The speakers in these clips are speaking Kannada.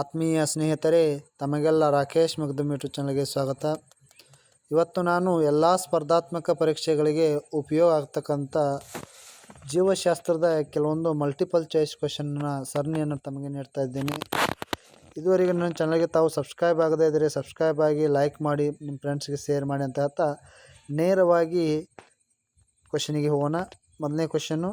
ಆತ್ಮೀಯ ಸ್ನೇಹಿತರೆ, ತಮಗೆಲ್ಲ ರಾಕೇಶ್ ಮಗ್ದುಮ್ ಯೂಟ್ಯೂಬ್ ಚಾನಲ್ಗೆ ಸ್ವಾಗತ. ಇವತ್ತು ನಾನು ಎಲ್ಲ ಸ್ಪರ್ಧಾತ್ಮಕ ಪರೀಕ್ಷೆಗಳಿಗೆ ಉಪಯೋಗ ಆಗ್ತಕ್ಕಂಥ ಜೀವಶಾಸ್ತ್ರದ ಕೆಲವೊಂದು ಮಲ್ಟಿಪಲ್ ಚಾಯ್ಸ್ ಕ್ವಶನ್ನ ಸರಣಿಯನ್ನು ತಮಗೆ ನೀಡ್ತಾ ಇದ್ದೇನೆ. ಇದುವರೆಗೆ ನನ್ನ ಚಾನಲ್ಗೆ ತಾವು ಸಬ್ಸ್ಕ್ರೈಬ್ ಆಗದೇ ಇದ್ದರೆ ಸಬ್ಸ್ಕ್ರೈಬ್ ಆಗಿ, ಲೈಕ್ ಮಾಡಿ, ನಿಮ್ಮ ಫ್ರೆಂಡ್ಸ್ಗೆ ಶೇರ್ ಮಾಡಿ ಅಂತ ಹೇಳ್ತಾ ನೇರವಾಗಿ ಕ್ವಶನಿಗೆ ಹೋಗೋಣ. ಮೊದಲನೇ question,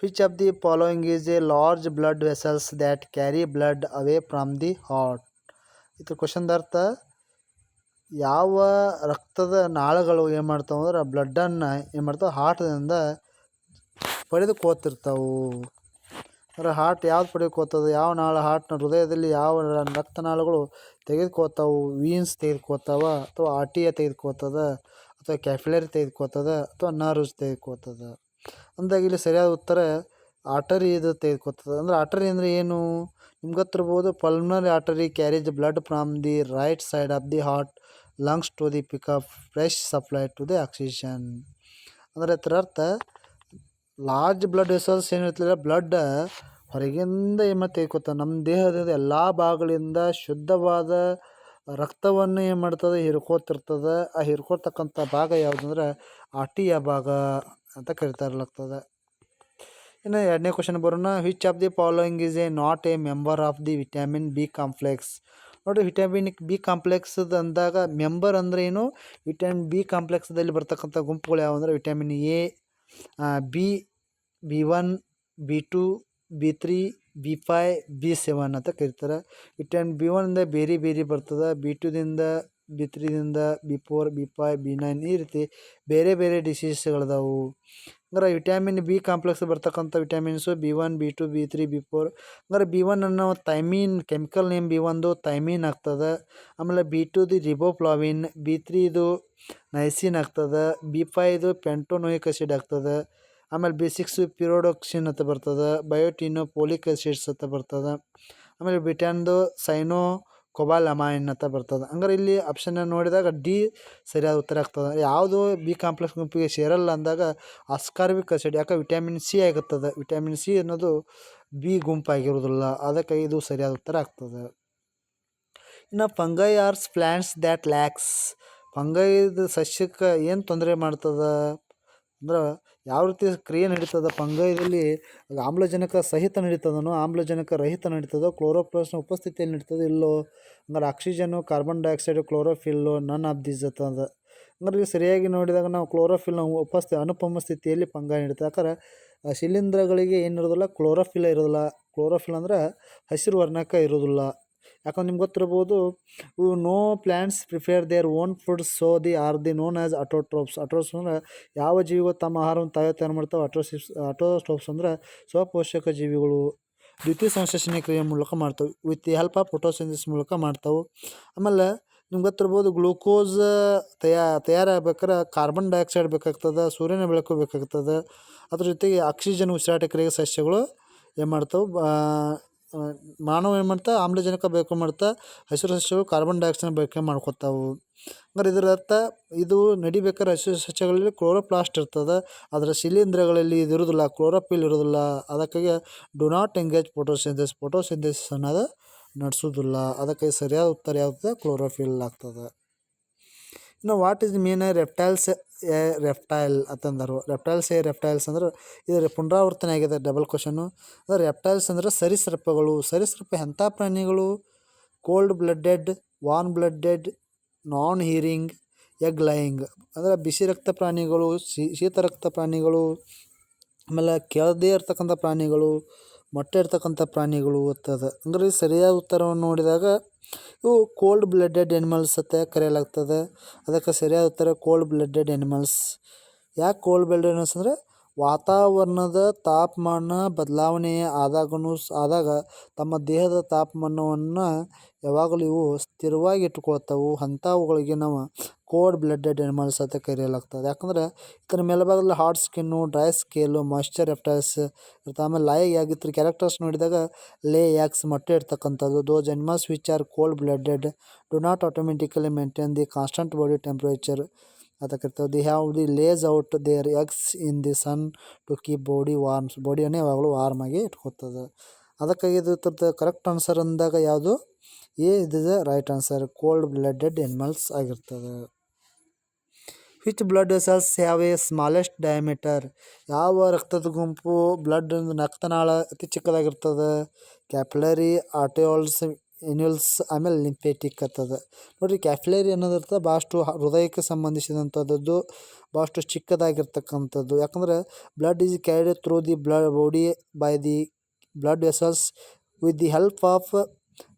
which of the following is a large blood vessels that carry blood away from the heart? ಇದು ಕ್ವಶನ್ದ ಅರ್ಥ, ಯಾವ ರಕ್ತದ ನಾಳಗಳು ಏನು ಮಾಡ್ತಾವೆ ಅಂದ್ರೆ ಬ್ಲಡ್ಡನ್ನು ಏನು ಮಾಡ್ತಾವೆ ಹಾರ್ಟ್ದಿಂದ ಪಡೆದುಕೋತಿರ್ತಾವೆ. ಅಂದರೆ ಹಾರ್ಟ್ ಯಾವ್ದು ಪಡೆದುಕೋತದೆ, ಯಾವ ನಾಳ ಹಾರ್ಟ್ನ ಹೃದಯದಲ್ಲಿ ಯಾವ ರಕ್ತನಾಳಗಳು ತೆಗೆದುಕೋತಾವೆ, ವೀನ್ಸ್ ತೆಗೆದುಕೋತಾವ ಅಥವಾ ಆರ್ಟಿಯ ತೆಗೆದುಕೋತದ ಅಥವಾ ಕ್ಯಾಪಿಲರಿ ತೆಗೆದುಕೋತದ ಅಥವಾ ನರ್ವ್ಸ್ ತೆಗೆದುಕೋತದ ಅಂದಾಗ ಇಲ್ಲಿ ಸರಿಯಾದ ಉತ್ತರ ಆರ್ಟರಿ ಇದು ತೆಗೆದುಕೋತದೆ. ಅಂದರೆ ಆರ್ಟರಿ ಅಂದರೆ ಏನು ನಿಮ್ಗೆ ಗೊತ್ತಿರ್ಬೋದು. Pulmonary artery carriage blood from the right side of the heart lungs to the pick up fresh supply to the oxygen. ಅಂದರೆ ಇದರ ಅರ್ಥ ಲಾರ್ಜ್ ಬ್ಲಡ್ ವೆಸಲ್ಸ್ ಏನಿರ್ತಲ್ಲ, ಬ್ಲಡ್ ಹೊರಗಿಂದ ಏನು ತೆಗೆದುಕೋತದೆ, ನಮ್ಮ ದೇಹದ ಎಲ್ಲ ಭಾಗಗಳಿಂದ ಶುದ್ಧವಾದ ರಕ್ತವನ್ನು ಏನು ಮಾಡ್ತದೆ ಹಿರ್ಕೋತಿರ್ತದೆ. ಆ ಹಿರ್ಕೋತಕ್ಕಂಥ ಭಾಗ ಯಾವುದಂದ್ರೆ ಆರ್ಟಿಯ ಭಾಗ ಅಂತ ಕರಿತಾರಲಾಗ್ತದೆ. ಇನ್ನು ಎರಡನೇ ಕ್ವಶನ್ ಬರೋಣ, which of the following is a not A member of the vitamin B complex? ನೋಡಿ, ವಿಟಮಿನ್ ಬಿ ಕಾಂಪ್ಲೆಕ್ಸ್ದು ಅಂದಾಗ ಮೆಂಬರ್ ಅಂದರೆ ಏನು, ವಿಟಮಿನ್ ಬಿ ಕಾಂಪ್ಲೆಕ್ಸ್ದಲ್ಲಿ ಬರ್ತಕ್ಕಂಥ ಗುಂಪುಗಳು ಯಾವ ಅಂದರೆ vitamin A, B1, B2, B3, B5, B7 ಅಂತ ಕರೀತಾರೆ. ವಿಟಮಿನ್ B1 ಬೇರೆ ಬೇರೆ ಬರ್ತದೆ, B2 B3 B4 B5 B9 ಈ ರೀತಿ ಬೇರೆ ಬೇರೆ ಡಿಸೀಸ್ಗಳಿದಾವು. ಅಂದ್ರೆ ವಿಟಮಿನ್ ಬಿ ಕಾಂಪ್ಲೆಕ್ಸ್ ಬರ್ತಕ್ಕಂಥ vitamins B1, B2, B3, B4. ಅಂದ್ರೆ B1 ಅನ್ನೋ thymine chemical name B1 thymine ಆಗ್ತದೆ. ಆಮೇಲೆ B2 ರಿಬೋಫ್ಲಾವಿನ್, B3 ನೈಸಿನ್ ಆಗ್ತದೆ, B5 ಪೆಂಟೋನೋಯಿಕ್ ಆಸಿಡ್ ಆಗ್ತದೆ. ಆಮೇಲೆ B6 ಪಿರೋಡಾಕ್ಸಿನ್ ಅಂತ ಬರ್ತದೆ, ಬಯೋಟಿನೋಪೋಲಿಕ್ ಆಸಿಡ್ಸ್ ಅಂತ ಬರ್ತದೆ. ಆಮೇಲೆ B10 ಸೈನೋ ಕೊಬಾಲಮೈನ್ ಅಂತ ಬರ್ತದೆ. ಹಂಗಾರೆ ಇಲ್ಲಿ ಆಪ್ಷನ್ ನೋಡಿದಾಗ ಡಿ ಸರಿಯಾದ ಉತ್ತರ ಆಗ್ತದೆ. ಯಾವುದು ಬಿ ಕಾಂಪ್ಲೆಕ್ಸ್ ಗುಂಪಿಗೆ ಸೇರಲ್ಲ ಅಂದಾಗ ಅಸ್ಕಾರ್ಬಿಕ್ ಆಸಿಡ್, ಯಾಕೆ ವಿಟಮಿನ್ ಸಿ ಆಗುತ್ತದೆ. ವಿಟಮಿನ್ ಸಿ ಅನ್ನೋದು ಬಿ ಗುಂಪಾಗಿರೋದಿಲ್ಲ, ಅದಕ್ಕೆ ಇದು ಸರಿಯಾದ ಉತ್ತರ ಆಗ್ತದೆ. ಇನ್ನು fungi are plants that lacks, ಫಂಗೈದು ಸಸ್ಯಕ್ಕೆ ಏನು ತೊಂದರೆ ಮಾಡ್ತದೆ ಅಂದ್ರೆ ಯಾವ ರೀತಿ ಕ್ರಿಯೆ ನಡೀತದೆ ಫಂಗೈದಲ್ಲಿ, ಆಮ್ಲಜನಕ ಸಹಿತ ನಡೀತದನೋ ಆಮ್ಲಜನಕ ರಹಿತ ನಡೀತದೋ, ಕ್ಲೋರೋಪ್ಲಾಸ್ಟ್ನ ಉಪಸ್ಥಿತಿಯಲ್ಲಿ ನಡೀತದೋ ಇಲ್ಲೋ, ಹಂಗಾರೆ ಆಕ್ಸಿಜನ್ನು, carbon dioxide, ಕ್ಲೋರೋಫಿಲ್ಲು none of these ಅಂತಂದು. ಹಂಗಾರೆ ಈಗ ಸರಿಯಾಗಿ ನೋಡಿದಾಗ ನಾವು ಕ್ಲೋರೋಫಿಲ್ನ ಅನುಪಮ ಸ್ಥಿತಿಯಲ್ಲಿ ಫಂಗೈ ನಡೀತದೆ. ಯಾಕಂದ್ರೆ ಶಿಲೀಂಧ್ರಗಳಿಗೆ ಏನಿರೋದಿಲ್ಲ, ಕ್ಲೋರೋಫಿಲ್ ಇರೋದಿಲ್ಲ. ಕ್ಲೋರೋಫಿಲ್ ಅಂದ್ರೆ ಹಸಿರು ವರ್ಣಕ ಇರೋದಿಲ್ಲ. ಯಾಕಂದ್ರೆ ನಿಮ್ಗೆ ಗೊತ್ತಿರ್ಬೋದು, no plants prepare their own foods so they are the known as autotrophs. Autotrophs ಅಂದ್ರೆ ಯಾವ ಜೀವಿಗಳು ತಮ್ಮ ಆಹಾರವನ್ನು ತಾವೇ ತಯಾರು ಮಾಡ್ತಾವೆ. ಅಟೋಟ್ರೋಪ್ಸ್ ಅಂದ್ರೆ ಸ್ವಪೋಷಕ ಜೀವಿಗಳು ದ್ವಿತೀಯ ಸಂಶ್ಲೇಷಣೆ ಕ್ರಿಯೆ ಮೂಲಕ ಮಾಡ್ತಾವೆ, with the help of photosynthesis ಮೂಲಕ ಮಾಡ್ತಾವೆ. ಆಮೇಲೆ ನಿಮ್ಗೆ ಗೊತ್ತಿರ್ಬೋದು, ಗ್ಲೂಕೋಸ್ ತಯಾರಾಗಬೇಕಾದ್ರೆ ಕಾರ್ಬನ್ ಡೈಆಕ್ಸೈಡ್ ಬೇಕಾಗ್ತದೆ, ಸೂರ್ಯನ ಬೆಳಕು ಬೇಕಾಗ್ತದೆ. ಅದ್ರ ಜೊತೆಗೆ ಆಕ್ಸಿಜನ್ ಉಸಿರಾಟ ಕ್ರಿಯೆಗೆ ಸಸ್ಯಗಳು ಏನು ಮಾಡ್ತಾವೆ, ಮಾನವ ಏನು ಮಾಡ್ತಾ ಆಮ್ಲಜನಕ ಬೇಕು ಮಾಡ್ತಾ, ಹಸಿರು ಸಸ್ಯಗಳು ಕಾರ್ಬನ್ ಡೈಆಕ್ಸೈಡ್ ಬಳಕೆ ಮಾಡ್ಕೊತಾವು. ಹಂಗಾರೆ ಇದರ ಅರ್ಥ ಇದು ನಡಿಬೇಕಾದ್ರೆ ಹಸಿರು ಸಸ್ಯಗಳಲ್ಲಿ ಕ್ಲೋರೋಪ್ಲಾಸ್ಟ್ ಇರ್ತದೆ, ಅದರ ಶಿಲೀಂಧ್ರಗಳಲ್ಲಿ ಇದು ಇರೋದಿಲ್ಲ, ಕ್ಲೋರೋಫಿಲ್ ಇರೋದಿಲ್ಲ. ಅದಕ್ಕಾಗಿ ಡು ನಾಟ್ ಎಂಗೇಜ್ ಫೋಟೋಸಿಂಥಸಿಸ್ ಅನ್ನೋದು ನಡೆಸೋದಿಲ್ಲ. ಅದಕ್ಕೆ ಸರಿಯಾದ ಉತ್ತರ ಯಾವುದು, ಕ್ಲೋರೋಫಿಲ್ ಆಗ್ತದೆ. ಇನ್ನು what is mean reptiles A reptile ಅಂತಂದರು. ರೆಪ್ಟೈಲ್ಸ್ ಅಂದ್ರೆ ಇದು ಪುನರಾವರ್ತನೆ ಆಗಿದೆ, ಡಬಲ್ ಕ್ವಶನು. ಅಂದರೆ ರೆಪ್ಟೈಲ್ಸ್ ಅಂದರೆ ಸರೀಸೃಪಗಳು. ಸರೀಸೃಪ ಎಂಥ ಪ್ರಾಣಿಗಳು, ಕೋಲ್ಡ್ ಬ್ಲಡೆಡ್, ವಾರ್ಮ್ ಬ್ಲಡೆಡ್, ನಾನ್ ಹೀರಿಂಗ್, ಎಗ್ ಲೈಯಿಂಗ್. ಅಂದರೆ ಬಿಸಿ ರಕ್ತ ಪ್ರಾಣಿಗಳು, ಶೀತ ರಕ್ತ ಪ್ರಾಣಿಗಳು, ಆಮೇಲೆ ಕೆಳದೇ ಇರ್ತಕ್ಕಂಥ ಪ್ರಾಣಿಗಳು, ಮೊಟ್ಟೆ ಇರ್ತಕ್ಕಂಥ ಪ್ರಾಣಿಗಳು ಅಂತದ. ಅಂದರೆ ಸರಿಯಾದ ಉತ್ತರವನ್ನು ನೋಡಿದಾಗ ಇವು ಕೋಲ್ಡ್ ಬ್ಲಡೆಡ್ ಎನಿಮಲ್ಸ್ ಅಂತ ಕರೆಯಲಾಗ್ತದೆ. ಅದಕ್ಕೆ ಸರಿಯಾದ ಉತ್ತರ ಕೋಲ್ಡ್ ಬ್ಲಡೆಡ್ ಎನಿಮಲ್ಸ್. ಯಾಕೆ ಕೋಲ್ಡ್ ಬ್ಲಡೆಡ್ ಎನಿಮಲ್ಸ್ ಅಂದರೆ ವಾತಾವರಣದ ತಾಪಮಾನ ಬದಲಾವಣೆ ಆದಾಗ ತಮ್ಮ ದೇಹದ ತಾಪಮಾನವನ್ನು ಯಾವಾಗಲೂ ಇವು ಸ್ಥಿರವಾಗಿ ಇಟ್ಕೊಳ್ತಾವೆ. ಅಂಥವುಗಳಿಗೆ ನಾವು ಕೋಲ್ಡ್ ಬ್ಲಡೆಡ್ ಎನಿಮಲ್ಸ್ ಅಂತ ಕರೆಯಲಾಗ್ತದೆ. ಯಾಕಂದ್ರೆ ಇದರ ಮೇಲ್ಭಾಗದಲ್ಲಿ hard skin, dry scale, moisture reptiles ಇರ್ತವೆ. ಆಮೇಲೆ ಆಗಿತ್ತು ಕ್ಯಾರೆಕ್ಟರ್ಸ್ ನೋಡಿದಾಗ ಎಗ್ಸ್ ಮೊಟ್ಟೆ ಇರ್ತಕ್ಕಂಥದ್ದು. Those animals which are cold blooded do not automatically maintain the constant body temperature ಅಂತ ಕರಿತಾವೆ. They have the lays out their eggs in the sun to keep ಬಾಡಿಯನ್ನು ಯಾವಾಗಲೂ ವಾರ್ಮ್ ಆಗಿ ಇಟ್ಕೊತದೆ. ಅದಕ್ಕಾಗಿ ಇದು ಕರೆಕ್ಟ್ ಆನ್ಸರ್ ಅಂದಾಗ ಯಾವುದು ಎ ಇದು right answer, cold blooded animals ಆಗಿರ್ತದೆ. Which blood vessels have a smallest diameter? ಯಾವ ರಕ್ತದ ಗುಂಪು ಬ್ಲಡ್ ರಕ್ತನಾಳ ಅತಿ ಚಿಕ್ಕದಾಗಿರ್ತದೆ? ಕ್ಯಾಪಿಲರಿ, ಆರ್ಟಿಯೋಲ್ಸ್, ಎನ್ಯೂಲ್ಸ್, ಆಮೇಲೆ ಲಿಂಫೆಟಿಕ್ ಆಗ್ತದ. ನೋಡಿರಿ, ಕ್ಯಾಪಿಲರಿ ಅನ್ನೋದಿರ್ತದೆ ಭಾಳಷ್ಟು ಹೃದಯಕ್ಕೆ ಸಂಬಂಧಿಸಿದಂಥದ್ದು, ಭಾಳಷ್ಟು ಚಿಕ್ಕದಾಗಿರ್ತಕ್ಕಂಥದ್ದು. ಯಾಕಂದ್ರೆ blood is carried through the body by the blood vessels with the help of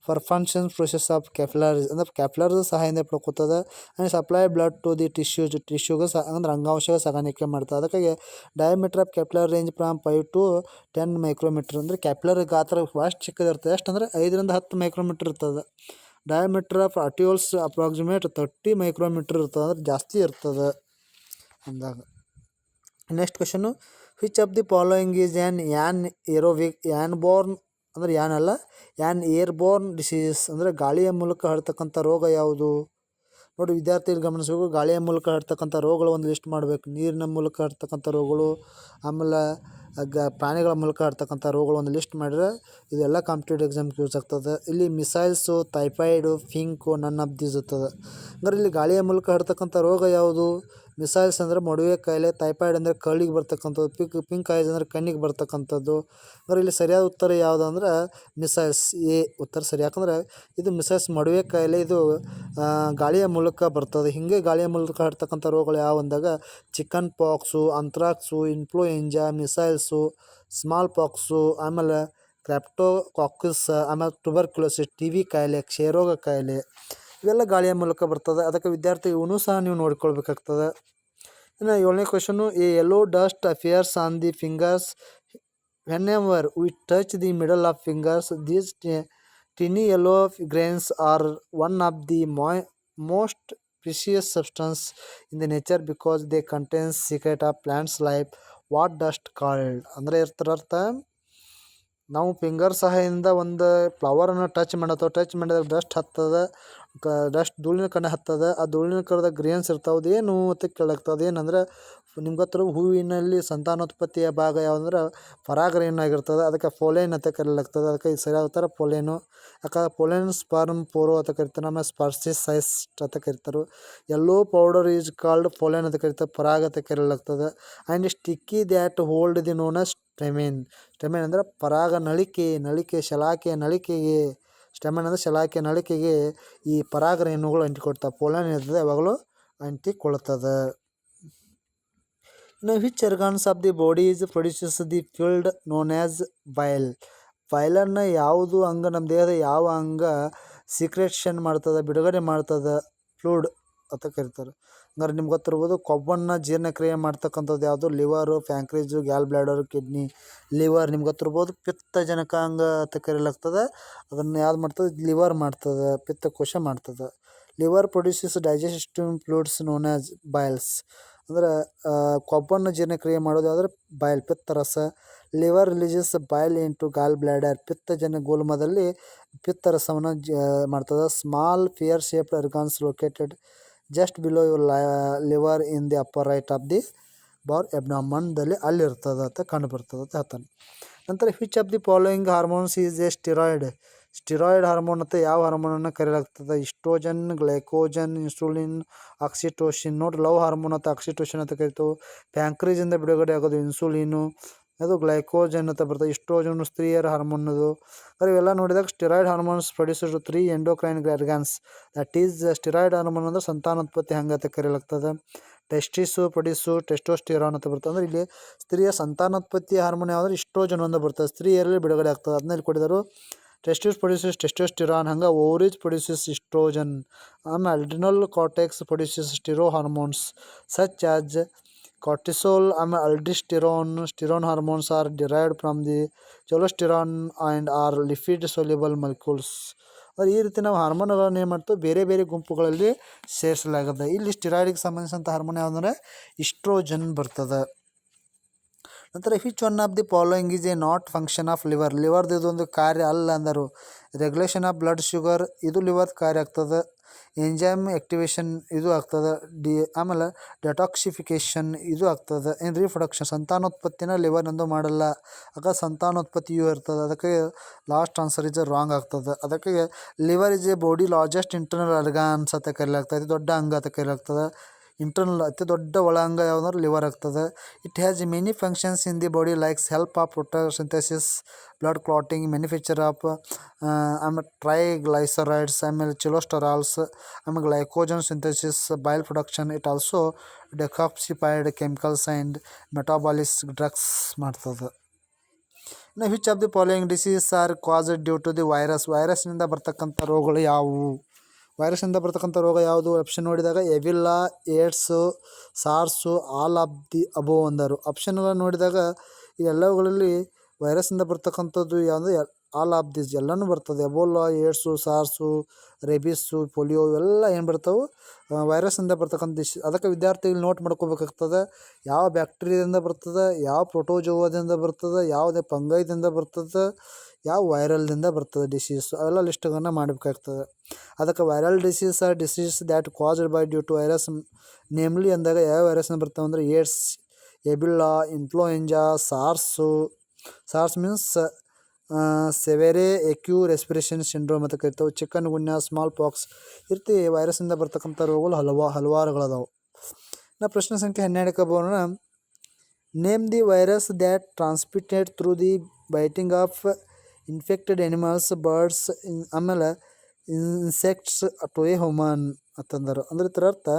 perfusion process of capillaries, ಅಂದ್ರೆ ಕ್ಯಾಪಿಲರ್ಸ್ ಸಹಾಯದಿಂದ ಪಡ್ಕೋತದೆ. And supply blood to the ಟಿಶ್ಯೂಗೆ ಅಂದ್ರೆ ಅಂಗಾಂಶಗಳು ಸಾಗಾಣಿಕೆ ಮಾಡ್ತದೆ. ಅದಕ್ಕಾಗಿ diameter of capillary range from 5 to 10 micrometer. ಅಂದರೆ ಕ್ಯಾಪಿಲರ್ ಗಾತ್ರ ಭಾಳಷ್ಟು ಚಿಕ್ಕದಿರ್ತದೆ. ಎಷ್ಟಂದ್ರೆ 5 ರಿಂದ 10 ಮೈಕ್ರೋಮೀಟರ್ ಇರ್ತದೆ. ಡಯಾಮೀಟರ್ ಆಫ್ ಆರ್ಟಿಯೋಲ್ಸ್ ಅಪ್ರಾಕ್ಸಿಮೇಟ್ 30 ಮೈಕ್ರೋಮೀಟರ್ ಇರ್ತದೆ, ಅಂದ್ರೆ ಜಾಸ್ತಿ ಇರ್ತದೆ ಅಂದಾಗ. Next question, which of the following is an born ಅಂದ್ರೆ ಅಲ್ಲ ಏರ್ಬೋರ್ನ್ ಡಿಸೀಸಸ್, ಅಂದರೆ ಗಾಳಿಯ ಮೂಲಕ ಹರಡ್ತಕ್ಕಂಥ ರೋಗ ಯಾವುದು? ನೋಡಿ ವಿದ್ಯಾರ್ಥಿಗಳು ಗಮನಿಸಬೇಕು, ಗಾಳಿಯ ಮೂಲಕ ಹರಡ್ತಕ್ಕಂಥ ರೋಗಗಳು ಒಂದು ಲಿಸ್ಟ್ ಮಾಡಬೇಕು. ನೀರಿನ ಮೂಲಕ ಹರಡ್ತಕ್ಕಂಥ ರೋಗಗಳು, ಆಮೇಲೆ ಪ್ರಾಣಿಗಳ ಮೂಲಕ ಹರಡ್ತಕ್ಕಂಥ ರೋಗಗಳು ಒಂದು ಲಿಸ್ಟ್ ಮಾಡಿದ್ರೆ ಇದೆಲ್ಲ ಕಾಂಪಿಟೇಟಿವ್ ಎಕ್ಸಾಮ್ಗೆ ಯೂಸ್ ಆಗ್ತದೆ. ಇಲ್ಲಿ ಮಿಸೈಲ್ಸು, ಟೈಫಾಯ್ಡು, ಫಿಂಕು, ನನ್ ಆಫ್ ದೀಸ್ ಇರ್ತದೆ. ಅಂದರೆ ಇಲ್ಲಿ ಗಾಳಿಯ ಮೂಲಕ ಹರಡ್ತಕ್ಕಂಥ ರೋಗ ಯಾವುದು? ಮಿಸೈಲ್ಸ್ ಅಂದರೆ ಮೊಡವೆ ಕಾಯಿಲೆ, ಟೈಫಾಯ್ಡ್ ಅಂದರೆ ಕಳ್ಳಿಗೆ ಬರ್ತಕ್ಕಂಥದ್ದು, ಪಿಂಕ್ ಐಸ್ ಅಂದರೆ ಕಣ್ಣಿಗೆ ಬರ್ತಕ್ಕಂಥದ್ದು. ಅಂದರೆ ಇಲ್ಲಿ ಸರಿಯಾದ ಉತ್ತರ ಯಾವುದು ಅಂದ್ರೆ ಮಿಸೈಲ್ಸ್, ಎ ಉತ್ತರ ಸರಿ. ಯಾಕಂದರೆ ಇದು ಮಿಸೈಲ್ಸ್ ಮೊಡವೆ ಕಾಯಿಲೆ, ಇದು ಗಾಳಿಯ ಮೂಲಕ ಬರ್ತದೆ. ಹೀಗೆ ಗಾಳಿಯ ಮೂಲಕ ಹರಡ್ತಕ್ಕಂಥ ರೋಗಗಳು ಯಾವ ಅಂದಾಗ chicken pox, anthrax, influenza, measles, small pox, ಆಮೇಲೆ ಕ್ರಾಪ್ಟೋಕಾಕಸ್, ಆಮೇಲೆ ಟ್ಯೂಬರ್ಕ್ಯುಲೋಸಿಸ್, ಟಿ.ಬಿ ಕಾಯಿಲೆ, ಕ್ಷಯರೋಗ ಕಾಯಿಲೆ, ಇವೆಲ್ಲ ಗಾಳಿಯ ಮೂಲಕ ಬರ್ತದೆ. ಅದಕ್ಕೆ ವಿದ್ಯಾರ್ಥಿ ಇವನು ಸಹ ನೀವು ನೋಡ್ಕೊಳ್ಬೇಕಾಗ್ತದೆ. ಇನ್ನು 7ನೇ question, a yellow dust appears on the fingers whenever we touch the middle of fingers. These tiny yellow grains are one of the most precious substance in the nature because they contain secret of plants life. What dust called? ಅಂದರೆ ಅರ್ಥ, ನಾವು ಫಿಂಗರ್ ಸಹಾಯದಿಂದ ಒಂದು ಫ್ಲವರನ್ನು ಟಚ್ ಮಾಡಿದಾಗ ಡಸ್ಟ್ ಹತ್ತದ, ಡಸ್ಟ್ ಧೂಳಿನ ಕಣ ಹತ್ತದ. ಆ ಧೂಳಿನ ಕಣದ ಗ್ರೇನ್ಸ್ ಇರ್ತಾವೆ. ಅದೇನು ಅಂತ ಕೇಳಾಗ್ತದೆ. ಅದೇನಂದ್ರೆ ನಿಮ್ಗೆ ಹತ್ರ ಹೂವಿನಲ್ಲಿ ಸಂತಾನೋತ್ಪತ್ತಿಯ ಭಾಗ ಯಾವುದಂದ್ರೆ ಪರಾಗರೇಣು ಆಗಿರ್ತದೆ. ಅದಕ್ಕೆ ಪೋಲೇನ್ ಅಂತ ಕರೆಯಲಾಗ್ತದೆ. ಅದಕ್ಕೆ ಇದು ಸರಿಯಾದ ಉತ್ತರ ಪೋಲೇನು. ಯಾಕಂದ್ರೆ ಪೋಲೇನ್ ಸ್ಪರ್ಮ್ ಪೋರೋ ಅಂತ ಕರಿತಾರೆ, ಆಮೇಲೆ ಸ್ಪರ್ಸಿಸೈಸ್ಟ್ ಅಂತ ಕರೀತಾರೆ. Yellow powder is called pollen ಅಂತ ಕರೀತಾರೆ, ಪರಾಗ ಅಂತ ಕರೆಯಲಾಗ್ತದೆ. And sticky that hold the known as stamen. Stamen ಅಂದರೆ ಪರಾಗ ನಳಿಕೆ ಶಲಾಕೆಯ ನಳಿಕೆಗೆ, ಸ್ಟೆಮೆನ್ ಅಂದರೆ ಶಲಾಕೆಯ ನಳಿಕೆಗೆ ಈ ಪರಾಗರೇಣುಗಳು ಅಂಟಿಕೊಡ್ತಾವೆ. ಪೋಲೇನ್ ಇರ್ತದೆ ಯಾವಾಗಲೂ ಅಂಟಿಕೊಳ್ತದೆ. ಇನ್ನು which organs of the body is produces the fluid known as bile? ಬೈಲನ್ನು ಯಾವುದು ಅಂಗ, ನಮ್ಮ ದೇಹದ ಯಾವ ಅಂಗ ಸೀಕ್ರೆಷನ್ ಮಾಡ್ತದೆ, ಬಿಡುಗಡೆ ಮಾಡ್ತದೆ? ಫ್ಲೂಯಿಡ್ ಅಂತ ಕರೀತಾರೆ. ಹಂಗಾರೆ ನಿಮ್ಗೆ ಗೊತ್ತಿರ್ಬೋದು, ಕೊಬ್ಬನ್ನು ಜೀರ್ಣಕ್ರಿಯೆ ಮಾಡ್ತಕ್ಕಂಥದ್ದು ಯಾವುದು? Liver, pancreas, gall bladder, kidney. Liver ನಿಮ್ಗೆ ಗೊತ್ತಿರ್ಬೋದು ಪಿತ್ತಜನಕಾಂಗ ಅಂತ ಕರೆಯಲಾಗ್ತದೆ. ಅದನ್ನು ಯಾವ್ದು ಮಾಡ್ತದೆ? ಲಿವರ್ ಮಾಡ್ತದೆ, ಪಿತ್ತಕೋಶ ಮಾಡ್ತದೆ. Liver produces digestive fluids known as biles. ಅಂದರೆ ಕೊಬ್ಬನ್ನು ಜೀರ್ಣಕ್ರಿಯೆ ಮಾಡೋದು ಯಾವುದ್ರೆ ಬೈಲ್, ಪಿತ್ತರಸ. Liver releases bile into gall bladder. ಗೋಲ್ಮದಲ್ಲಿ ಪಿತ್ತರಸವನ್ನು ಮಾಡ್ತದೆ. Small pear shaped organs located just below your liver in the upper right of the ಬಾರ್ ಎಬ್ಡಾಮನ್ದಲ್ಲಿ ಅಲ್ಲಿರ್ತದೆ ಅಂತ ಕಂಡುಬರ್ತದೆ ಅಂತ ಹೇಳ್ತಾನೆ. ನಂತರ which of the following hormones is a steroid? Steroid hormone ಅಂತ ಯಾವ ಹಾರ್ಮೋನನ್ನು ಕರೆಯಲಾಗ್ತದೆ? Estrogen, glycogen, insulin, oxytocin. ನೋಡಿ, ಲವ್ ಹಾರ್ಮೋನ್ ಅಂತ ಆಕ್ಸಿಟೋಸಿನ್ ಅಂತ ಕರಿತೇವೆ. ಪ್ಯಾಂಕ್ರೀಸಿಂದ ಬಿಡುಗಡೆ ಆಗೋದು ಇನ್ಸುಲಿನು, ಅದು ಗ್ಲೈಕೋಜನ್ ಅಂತ ಬರ್ತದೆ. ಇಸ್ಟ್ರೋಜನ್ ಸ್ತ್ರೀಯರ ಹಾರ್ಮೋನ್ ಅದು. ಇವೆಲ್ಲ ನೋಡಿದಾಗ steroid hormones produces 3 endocrine organs. That is steroid hormone ಅಂದರೆ ಸಂತಾನೋತ್ಪತ್ತಿ ಹಂಗೆ ಅಂತ ಕರೆಯಲಾಗ್ತದೆ. ಟೆಸ್ಟಿಸು ಪ್ರೊಡ್ಯೂಸು ಟೆಸ್ಟೋಸ್ಟಿರಾನ್ ಅಂತ ಬರ್ತದೆ. ಅಂದರೆ ಇಲ್ಲಿ ಸ್ತ್ರೀಯ ಸಂತಾನೋತ್ಪತ್ತಿ ಹಾರ್ಮೋನ್ ಯಾವುದ್ರೆ ಇಸ್ಟ್ರೋಜನ್ ಒಂದು ಬರ್ತದೆ, ಸ್ತ್ರೀಯರಲ್ಲಿ ಬಿಡುಗಡೆ ಆಗ್ತದೆ. ಅದನ್ನ ಇಲ್ಲಿ ಕೊಟ್ಟಿದ್ದರು. ಟೆಸ್ಟಿಸ್ ಪ್ರೊಡ್ಯೂಸಸ್ ಟೆಸ್ಟೋಸ್ಟಿರಾನ್, ಹಂಗೆ ಓವರೀಸ್ ಪ್ರೊಡ್ಯೂಸಸ್ ಇಸ್ಟ್ರೋಜನ್. ಆಮೇಲೆ adrenal cortex produces steroid hormones such as cortisol. ಆಮೇಲೆ aldosterone. Steroid hormones are derived from the cholesterol and are lipid soluble molecules. ಈ ರೀತಿ ನಾವು ಹಾರ್ಮೋನ್ಗಳನ್ನು ಏನು ಮಾಡ್ತೀವಿ, ಬೇರೆ ಬೇರೆ ಗುಂಪುಗಳಲ್ಲಿ ಸೇರಿಸಲಾಗುತ್ತೆ. ಇಲ್ಲಿ ಸ್ಟಿರಾಯ್ಡಿಗೆ ಸಂಬಂಧಿಸಿದಂಥ ಹಾರ್ಮೋನ್ ಯಾವುದಂದ್ರೆ ಇಸ್ಟ್ರೋಜನ್ ಬರ್ತದೆ. ನಂತರ which one of the following is a not function of liver? ಲಿವರ್ದು ಇದೊಂದು ಕಾರ್ಯ ಅಲ್ಲ ಅಂದರು. ರೆಗ್ಯುಲೇಷನ್ ಆಫ್ ಬ್ಲಡ್ ಶುಗರ್, ಇದು ಲಿವರ್ ಕಾರ್ಯ ಆಗ್ತದೆ. ಎಂಜೈಮ್ ಆಕ್ಟಿವೇಶನ್ ಇದು ಆಗ್ತದೆ. ಆಮೇಲೆ ಡೆಟಾಕ್ಸಿಫಿಕೇಷನ್ ಇದು ಆಗ್ತದೆ. ಇನ್ನು ರೀಪ್ರೊಡಕ್ಷನ್ ಸಂತಾನೋತ್ಪತ್ತಿನ ಲಿವರ್ನಿಂದ ಮಾಡಲ್ಲ, ಆಗ ಸಂತಾನೋತ್ಪತ್ತಿಯೂ ಇರ್ತದೆ. ಅದಕ್ಕೆ ಲಾಸ್ಟ್ ಆನ್ಸರ್ ಇಸ್ ರಾಂಗ್ ಆಗ್ತದೆ. ಅದಕ್ಕೆ liver is a body largest internal organs ಅಂತ ಕರೆಯಲಾಗ್ತದೆ. ಅತಿ ದೊಡ್ಡ ಅಂಗ ಅಂತ ಕರೆಯಲಾಗ್ತದೆ. ಇಂಟರ್ನಲ್ ಅತಿ ದೊಡ್ಡ ಒಳಾಂಗ ಯಾವುದಂದ್ರೆ ಲಿವರ್ ಆಗ್ತದೆ. It has many functions in the body likes help of protosynthesis, blood clotting, manufacture of ಆಮೇಲೆ ಟ್ರೈಗ್ಲೈಸರೈಡ್ಸ್, ಆಮೇಲೆ ಚಿಲೋಸ್ಟರಾಲ್ಸ್, ಆಮೇಲೆ glycogen synthesis, bile production. It also detoxified chemicals and metabolise drugs ಮಾಡ್ತದೆ. ಇನ್ನು which of the following disease are caused due to the virus? ವೈರಸ್ನಿಂದ ಬರ್ತಕ್ಕಂಥ ರೋಗಗಳು ಯಾವುವು? ವೈರಸ್ನಿಂದ ಬರ್ತಕ್ಕಂಥ ರೋಗ ಯಾವುದು? ಆಪ್ಷನ್ ನೋಡಿದಾಗ Ebola, AIDS, SARS, all of the above ಅಂದರು. ಆಪ್ಷನ್ಗಳ ನೋಡಿದಾಗ ಈ ಎಲ್ಲವುಗಳಲ್ಲಿ ವೈರಸ್ನಿಂದ ಬರ್ತಕ್ಕಂಥದ್ದು ಯಾವುದು? ಆಲ್ ಆಫ್ ದಿಸ್ ಎಲ್ಲನೂ ಬರ್ತದೆ. ಎಬೋಲಾ, ಏಡ್ಸು, ಸಾರ್ಸು, ರೆಬಿಸ್ಸು, ಪೋಲಿಯೋ ಇವೆಲ್ಲ ಏನು ಬರ್ತಾವೆ? ವೈರಸ್ನಿಂದ ಬರ್ತಕ್ಕಂಥ ಅದಕ್ಕೆ ವಿದ್ಯಾರ್ಥಿಗಳು ನೋಟ್ ಮಾಡ್ಕೋಬೇಕಾಗ್ತದೆ. ಯಾವ ಬ್ಯಾಕ್ಟೀರಿಯಾದಿಂದ ಬರ್ತದೆ, ಯಾವ ಪ್ರೋಟೋಜೋವಾದಿಂದ ಬರ್ತದೆ, ಯಾವುದೇ ಫಂಗೈದಿಂದ ಬರ್ತದೆ, ಯಾವ ವೈರಲ್ದಿಂದ ಬರ್ತದೆ ಡಿಸೀಸ್, ಅವೆಲ್ಲ ಲಿಸ್ಟ್ಗಳನ್ನು ಮಾಡಬೇಕಾಗ್ತದೆ. ಅದಕ್ಕೆ viral disease are disease that caused by due to virus namely ಅಂದಾಗ ಯಾವ ವೈರಸ್ನ ಬರ್ತಾವೆ ಅಂದರೆ AIDS, Ebola, influenza, SARS means severe acute respiration syndrome ಅಂತ ಕರಿತಾವೆ. ಚಿಕನ್ ಗುನ್ಯಾ, ಸ್ಮಾಲ್ ಪಾಕ್ಸ್ ಈ ರೀತಿ ವೈರಸ್ಸಿಂದ ಬರ್ತಕ್ಕಂಥ ರೋಗಗಳು ಹಲವಾರುಗಳದಾವೆ. ನಾ ಪ್ರಶ್ನೆ ಸಂಖ್ಯೆ 12ಕ್ಕೆ ಬರೋಣ. Name the virus that transmitted through the biting of infected animals, birds, ಆಮೇಲೆ ಇನ್ಸೆಕ್ಟ್ಸ್ ಟು ಎ ಹ್ಯೂಮನ್ ಅಂತಂದರು. ಅಂದ್ರೆ ಇದರ ಅರ್ಥ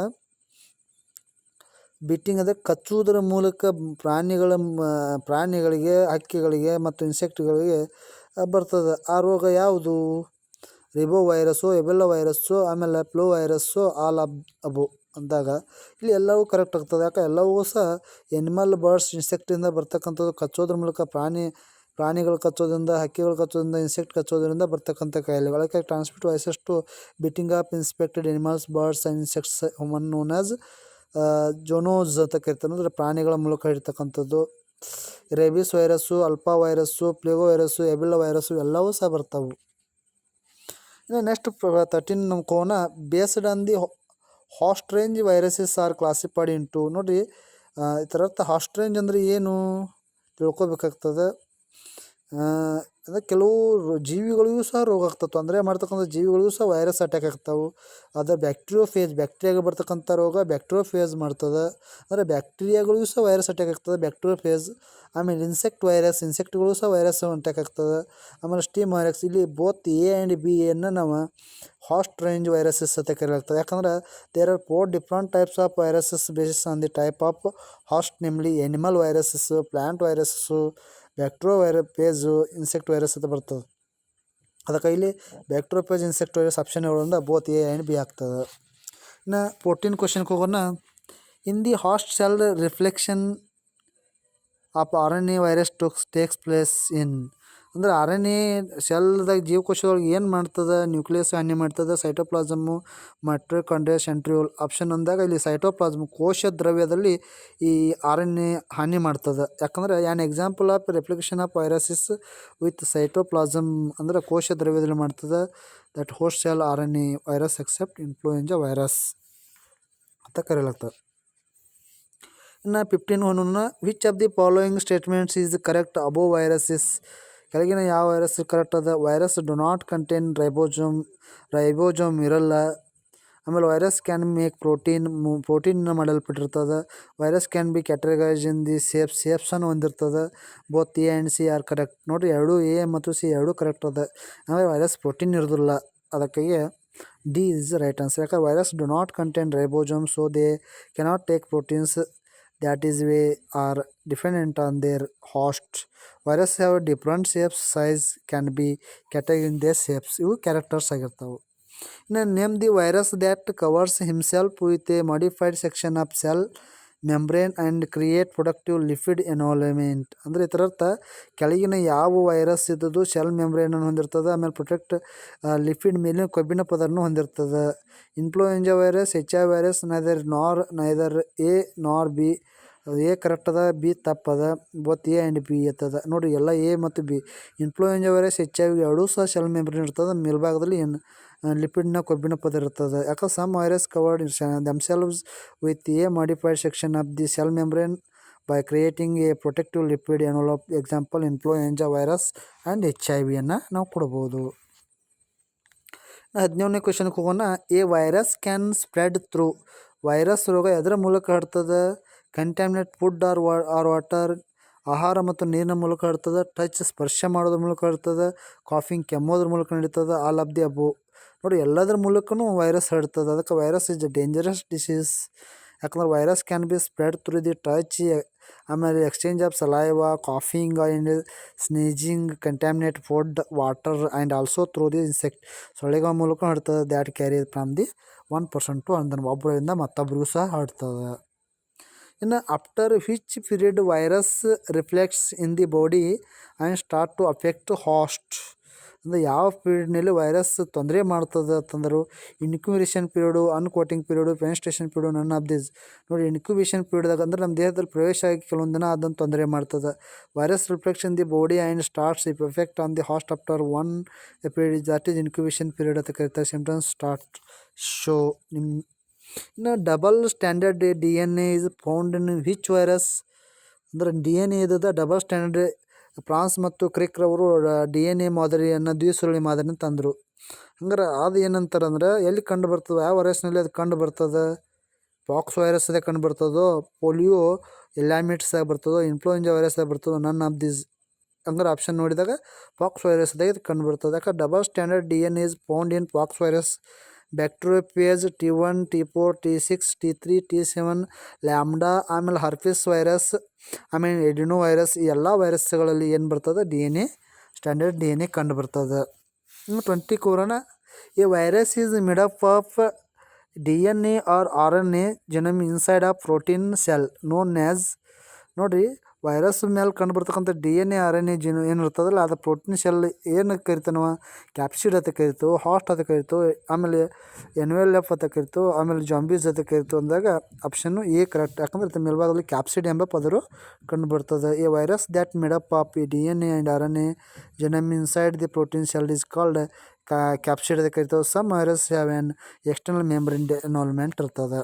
ಬಿಟ್ಟಿಂಗ್ ಅಂದರೆ ಕಚ್ಚುವುದರ ಮೂಲಕ ಪ್ರಾಣಿಗಳಿಗೆ, ಹಕ್ಕಿಗಳಿಗೆ ಮತ್ತು ಇನ್ಸೆಕ್ಟ್ಗಳಿಗೆ ಬರ್ತದೆ. ಆ ರೋಗ ಯಾವುದು? ರಿಬೋ ವೈರಸ್ಸು, ಎಬೆಲ್ಲಾ ವೈರಸ್ಸು, ಆಮೇಲೆ ಫ್ಲೂ ವೈರಸ್ಸು, ಆಲ್ ಆಫ್ ಅಬೋ ಅಂದಾಗ ಇಲ್ಲಿ ಎಲ್ಲವೂ ಕರೆಕ್ಟ್ ಆಗ್ತದೆ. ಯಾಕೆ ಎಲ್ಲವೂ ಸಹ ಎನಿಮಲ್, ಬರ್ಡ್ಸ್, ಇನ್ಸೆಕ್ಟಿಂದ ಬರ್ತಕ್ಕಂಥದ್ದು. ಕಚ್ಚೋದ್ರ ಮೂಲಕ ಪ್ರಾಣಿಗಳು ಕಚ್ಚೋದ್ರಿಂದ, ಹಕ್ಕಿಗಳು ಕಚ್ಚೋದ್ರಿಂದ, ಇನ್ಸೆಕ್ಟ್ ಕಚ್ಚೋದ್ರಿಂದ ಬರ್ತಕ್ಕಂಥ ಕಾಯಿಲೆಗಳು. ಅದಕ್ಕೆ transmit viruses to biting of inspected animals, birds and insects human known as zoonoses ಅಂತ ಕರಿತಾರೆ. ಅಂದರೆ ಪ್ರಾಣಿಗಳ ಮೂಲಕ ಇರ್ತಕ್ಕಂಥದ್ದು. ರೇಬಿಸ್ ವೈರಸ್ಸು, ಅಲ್ಪಾ ವೈರಸ್ಸು, ಪ್ಲೇಗೋ ವೈರಸ್ಸು, ಎಬಿಲ್ಲಾ ವೈರಸ್ಸು ಎಲ್ಲವೂ ಸಹ ಬರ್ತಾವೆ. ಇನ್ನು ನೆಕ್ಸ್ಟ್ 13 ನಮ್ಮ ಕೋನ based on the host range viruses are classified into. ನೋಡಿರಿ ಇದರ ಅರ್ಥ ಹಾಸ್ಟ್ ರೇಂಜ್ ಅಂದರೆ ಏನು ತಿಳ್ಕೊಬೇಕಾಗ್ತದೆ. ಅಂದರೆ ಕೆಲವು ಜೀವಿಗಳಿಗೂ ಸಹ ರೋಗ ಆಗ್ತವೆ. ತೊಂದರೆ ಮಾಡ್ತಕ್ಕಂಥ ಜೀವಿಗಳಿಗೂ ಸಹ ವೈರಸ್ ಅಟ್ಯಾಕ್ ಆಗ್ತಾವೆ. ಅದು ಬ್ಯಾಕ್ಟೀರಿಯಾಗೆ ಬರ್ತಕ್ಕಂಥ ರೋಗ ಬ್ಯಾಕ್ಟೀರಿಯೋಫೇಜ್ ಮಾಡ್ತದೆ. ಅಂದರೆ ಬ್ಯಾಕ್ಟೀರಿಯಾಗಳಿಗೂ ಸಹ ವೈರಸ್ ಅಟ್ಯಾಕ್ ಆಗ್ತದೆ, ಬ್ಯಾಕ್ಟೀರಿಯೋಫೇಜ್. ಆಮೇಲೆ ಇನ್ಸೆಕ್ಟ್ಗಳು ಸಹ ವೈರಸ್ ಅಟ್ಯಾಕ್ ಆಗ್ತದೆ. ಆಮೇಲೆ ಸ್ಟೀಮ್ ವೈರಸ್. ಇಲ್ಲಿ ಬೋತ್ ಎ ಆ್ಯಂಡ್ ಬಿ ಅನ್ನು ನಾವು ಹಾಸ್ಟ್ ರೇಂಜ್ ವೈರಸಸ್ ಅಂತ ಕರೆಯಲಾಗ್ತದೆ. ಯಾಕಂದ್ರೆ there are 4 different types of viruses basis on the type of host, namely animal viruses, plant viruses, bacteriophage, insect virus ಅಂತ ಬರ್ತದೆ. ಅದಕ್ಕೆ ಇಲ್ಲಿ ಬ್ಯಾಕ್ಟೀರಿಯೋಫೇಜ್, ಇನ್ಸೆಕ್ಟ್ ವೈರಸ್ ಆಪ್ಷನ್ ಹೇಳೋದ್ರಿಂದ ಬೋತ್ ಎ ಆ್ಯಂಡ್ ಬಿ ಆಗ್ತದೆ. ಇನ್ನು 14 ಕ್ವಶನ್ಗೆ ಹೋಗೋಣ. In the host cell reflection of RNA virus takes place in. ಅಂದ್ರೆ RNA ಸೆಲ್ದಾಗ ಜೀವಕೋಶದೊಳಗೆ ಏನು ಮಾಡ್ತದೆ? ನ್ಯೂಕ್ಲಿಯಸ್ ಹಾನಿ ಮಾಡ್ತದೆ, ಸೈಟೋಪ್ಲಾಸಮು, ಮೈಟೊಕಾಂಡ್ರಿಯಾ, ಸೆಂಟ್ರಿಯೋಲ್. ಆಪ್ಷನ್ ಅಂದಾಗ ಇಲ್ಲಿ ಸೈಟೋಪ್ಲಾಸಮ್ ಕೋಶ ದ್ರವ್ಯದಲ್ಲಿ ಈ RNA ಹಾನಿ ಮಾಡ್ತದೆ. ಯಾಕಂದರೆ an example of replication of viruses with cytoplasm ಅಂದರೆ ಕೋಶ ದ್ರವ್ಯದಲ್ಲಿ ಮಾಡ್ತದೆ. That host cell RNA virus except influenza virus ಅಂತ ಕರೆಯಲಾಗ್ತದೆ. ಇನ್ನು 15 ಹೋಗೋಣ. Which of the following statements is correct above viruses? ಕೆಳಗಿನ ಯಾವ ವೈರಸ್ ಕರೆಕ್ಟ್ ಅದ? Virus do not contain ribosome ಇರಲ್ಲ. ಆಮೇಲೆ ವೈರಸ್ ಕ್ಯಾನ್ ಮೇಕ್ ಪ್ರೋಟೀನ್ ಮಾಡಲ್ಪಟ್ಟಿರ್ತದೆ. Virus can be categorised in the ಸೇಪ್ಸನ್ನು ಹೊಂದಿರ್ತದೆ. Both A and C are correct. ನೋಡಿರಿ ಎರಡು ಎ ಮತ್ತು ಸಿ ಎರಡೂ ಕರೆಕ್ಟ್ ಅದ. ಆಮೇಲೆ ವೈರಸ್ ಪ್ರೋಟೀನ್ ಇರೋದಿಲ್ಲ, ಅದಕ್ಕಾಗಿ ಡಿ ಇಸ್ ರೈಟ್ ಆನ್ಸರ್. ಯಾಕಂದ್ರೆ virus do not contain ribosome, so they cannot take proteins that is way are dependent on their host. Virus have different shapes, size can be categorized in their shapes. ಇವು ಕ್ಯಾರೆಕ್ಟರ್ಸ್ ಆಗಿರ್ತಾವೆ. ಇನ್ನು name the virus that covers himself with a modified section of cell membrane and create productive lipid envelopment. ಅಂದರೆ ಇದರ ಅರ್ಥ ಕೆಳಗಿನ ಯಾವ ವೈರಸ್ ಇದ್ದದ್ದು ಸೆಲ್ ಮೆಂಬ್ರೇನನ್ನು ಹೊಂದಿರ್ತದೆ, ಆಮೇಲೆ ಪ್ರೊಟೆಕ್ಟ್ ಲಿಪಿಡ್ ಮೇಲಿನ ಕೊಬ್ಬಿನ ಪದರನ್ನು ಹೊಂದಿರ್ತದೆ. Influenza virus, HIV virus neither A nor B A correct ಅದ, ಬಿ ತಪ್ಪದ. ಬೋತ್ ಎ ಆ್ಯಂಡ್ ಬಿ ಇರ್ತದ ನೋಡಿರಿ. ಎಲ್ಲ ಎ ಮತ್ತು ಬಿ. ಇನ್ಫ್ಲೂಯೆಂಜಾ ವೈರಸ್ HIV ಎರಡೂ ಸಹ ಸೆಲ್ ಮೆಂಬ್ರೇನ್ ಇರ್ತದೆ. ಮೇಲ್ಭಾಗದಲ್ಲಿ ಲಿಪಿಡ್ನ ಕೊಬ್ಬಿನ ಪದರ ಇರ್ತದೆ. ಯಾಕೆ some virus covered themselves with a modified section of the cell membrane by creating a protective lipid envelope. Example influenza virus and HIV ಅನ್ನು ನಾವು ಕೊಡ್ಬೋದು. 17ನೇ ಕ್ವೆಶನ್ಗೆ ಹೋಗೋಣ. A virus can spread through. Virus ರೋಗ ಎದರ ಮೂಲಕ ಹರಡ್ತದೆ? Contaminate food or water. ಆಹಾರ ಮತ್ತು ನೀರಿನ ಮೂಲಕ ಹರಡ್ತದೆ. ಟಚ್ ಸ್ಪರ್ಶ ಮಾಡೋದ್ರ ಮೂಲಕ ಹರಡ್ತದೆ. ಕಾಫಿಂಗ್ ಕೆಮ್ಮೋದ್ರ ಮೂಲಕ ನಡೀತದೆ. All of the above. ನೋಡಿ, ಎಲ್ಲದರ ಮೂಲಕನೂ ವೈರಸ್ ಹರಡ್ತದೆ. ಅದಕ್ಕೆ virus is a dangerous disease. ಯಾಕಂದ್ರೆ virus can be spread through the touch, ಆಮೇಲೆ exchange of saliva, coughing and sneezing, contaminate food, water and also through the insect. ಸೊಳ್ಳೆಗಳ ಮೂಲಕ ಹರಡ್ತದೆ. That carry from the 1% to ಅಂದ್ರೆ ಒಬ್ಬರಿಂದ ಮತ್ತೊಬ್ಬರಿಗೂ ಸಹ ಹರಡ್ತದೆ. ಇನ್ನು after which period virus reflects in the body and start to affect hoist. ಅಂದರೆ ಯಾವ ಪೀರಿಯಡ್ನಲ್ಲಿ ವೈರಸ್ ತೊಂದರೆ ಮಾಡ್ತದೆ ಅಂತಂದರು? Incubation period, uncoating period, fenestration period, none of this. ನೋಡಿ, ಇನ್ಕ್ಯುಬೇಷನ್ ಪೀರಿಯಡ್ದಾಗ ಅಂದ್ರೆ ನಮ್ಮ ದೇಹದಲ್ಲಿ ಪ್ರವೇಶ ಆಗಿ ಕೆಲವೊಂದು ದಿನ ಅದನ್ನು ತೊಂದರೆ ಮಾಡ್ತದೆ. Virus reflection the body and starts if effect on the host after one period, that is incubation period ಅಂತ ಕರೀತಾರೆ. Symptoms start show. ಇನ್ನು double standard DNA is found in which virus? ಅಂದ್ರೆ DNA ಇದ್ದದ ಡಬಲ್ ಸ್ಟ್ಯಾಂಡರ್ಡ್. ಫ್ರಾನ್ಸ್ ಮತ್ತು ಕ್ರಿಕ್ ರವರು DNA ಮಾದರಿಯನ್ನು ದ್ವಿಸುರುಳಿ ಮಾದರಿನ ತಂದರು. ಹಂಗಾರೆ ಅದು ಏನಂತಾರೆ ಅಂದ್ರೆ ಎಲ್ಲಿ ಕಂಡು ಬರ್ತದೆ? ಯಾವ ವೈರಸ್ನಲ್ಲಿ ಅದು ಕಂಡು ಬರ್ತದೆ? ಪಾಕ್ಸ್ ವೈರಸ್ದಾಗ ಕಂಡು ಬರ್ತದೋ, ಪೋಲಿಯೋ ಎಲಾಮಿಟ್ಸ್ದಾಗ ಬರ್ತದೋ, ಇನ್ಫ್ಲೂಯೆಂಜಾ ವೈರಸ್ದಾಗ ಬರ್ತದೋ, ನನ್ ಆಫ್ ದಿಸ್. ಹಂಗಾರೆ ಆಪ್ಷನ್ ನೋಡಿದಾಗ ಪಾಕ್ಸ್ ವೈರಸ್ದಾಗ ಇದು ಕಂಡು ಬರ್ತದೆ. ಯಾಕೆ double standard DNA is found in pox virus, bacteriophage T1, T4, T6, T3, T7, lambda, ಆಮೇಲೆ ಹರ್ಪಿಸ್ ವೈರಸ್, ಆಮೇಲೆ ಎಡಿನೋ ವೈರಸ್. ಈ ಎಲ್ಲ ವೈರಸ್ಗಳಲ್ಲಿ ಏನು ಬರ್ತದೆ? DNA ಸ್ಟ್ಯಾಂಡರ್ಡ್ DNA ಕಂಡು ಬರ್ತದೆ. 20 corona. A virus is made up of DNA or RNA genome inside of protein cell known as. ನೋಡಿರಿ, ವೈರಸ್ ಮೇಲೆ ಕಂಡು ಬರ್ತಕ್ಕಂಥ DNA RNA ಏನಿರ್ತದಲ್ಲ, ಅದು ಪ್ರೋಟೀನ್ ಸೆಲ್ ಏನು ಕರಿತೀವಿ ನಾವು? ಕ್ಯಾಪ್ಸಿಡ್ ಅಂತ ಕರಿತೀವಿ, ಹಾಸ್ಟ್ ಅಂತ ಕರಿತೀವಿ, ಆಮೇಲೆ NVLF ಅಂತ ಕರಿತೀವಿ, ಆಮೇಲೆ ಜಾಂಬೀಸ್ ಅಂತ ಕರಿತೀವಿ. ಅಂದಾಗ ಆಪ್ಷನ್ನು ಎ ಕರೆಕ್ಟ್. ಯಾಕಂದ್ರೆ ಇದು ಮೇಲ್ಭಾಗದಲ್ಲಿ ಕ್ಯಾಪ್ಸಿಡ್ ಎಂಬ ಪದರು ಕಂಡು ಬರ್ತದೆ. A virus that made up of DNA and RNA genome inside the protein cell is called capsid ಅಂತ ಕರಿತೀವಿ. Some virus have an external membrane involvement ಇರ್ತದೆ.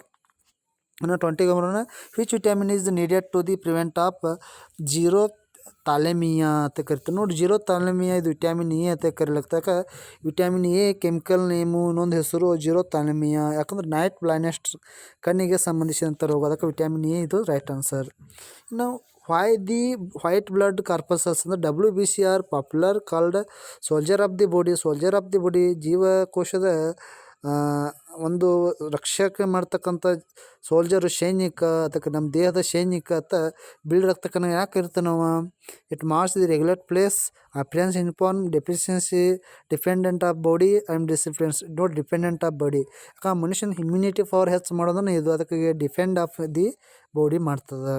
ಇನ್ನು 20 ಬರೋಣ. Which vitamin is needed to the prevent of xerophthalmia ಅಂತ ಕರಿತೀವಿ. ನೋಡಿ, ಜೀರೋ ಥಾಲೆಮಿಯಾ ಇದು ವಿಟಮಿನ್ ಎ ಅಂತ ಕರಿಲಾಗ್ತಕ್ಕ. ವಿಟಮಿನ್ ಎ ಕೆಮಿಕಲ್ ನೇಮು, ಇನ್ನೊಂದು ಹೆಸರು ಜೀರೋ ಥಾಲೆಮಿಯಾ. ಯಾಕಂದ್ರೆ ನೈಟ್ ಬ್ಲೈಂಡ್ನೆಸ್, ಕಣ್ಣಿಗೆ ಸಂಬಂಧಿಸಿದಂಥ ರೋಗ. ಅದಕ್ಕೆ ವಿಟಮಿನ್ ಎ ಇದು ರೈಟ್ ಆನ್ಸರ್. ಇನ್ನು why the white blood corpuscles ಅಂದರೆ WBC are popular called soldier of the body. Soldier of the body ಜೀವಕೋಶದ ಒಂದು ರಕ್ಷಕ ಮಾಡ್ತಕ್ಕಂಥ ಸೋಲ್ಜರು, ಸೈನಿಕ. ಅದಕ್ಕೆ ನಮ್ಮ ದೇಹದ ಸೈನಿಕ ಅಂತ ಬಿಳಿ ರಕ್ತ ಕಣ ಯಾಕೆ ಇರ್ತಾನೆ ನಾವು? It marks the regular place appearance inform deficiency dependent of body and disciplines. Note dependent of body. ಯಾಕೆ ಮನುಷ್ಯನ ಇಮ್ಯುನಿಟಿ ಪವರ್ ಹೆಚ್ಚು ಮಾಡೋದನ್ನು ಇದು. ಅದಕ್ಕೆ ಡಿಪೆಂಡ್ ಆಫ್ ದಿ ಬಾಡಿ ಮಾಡ್ತದೆ.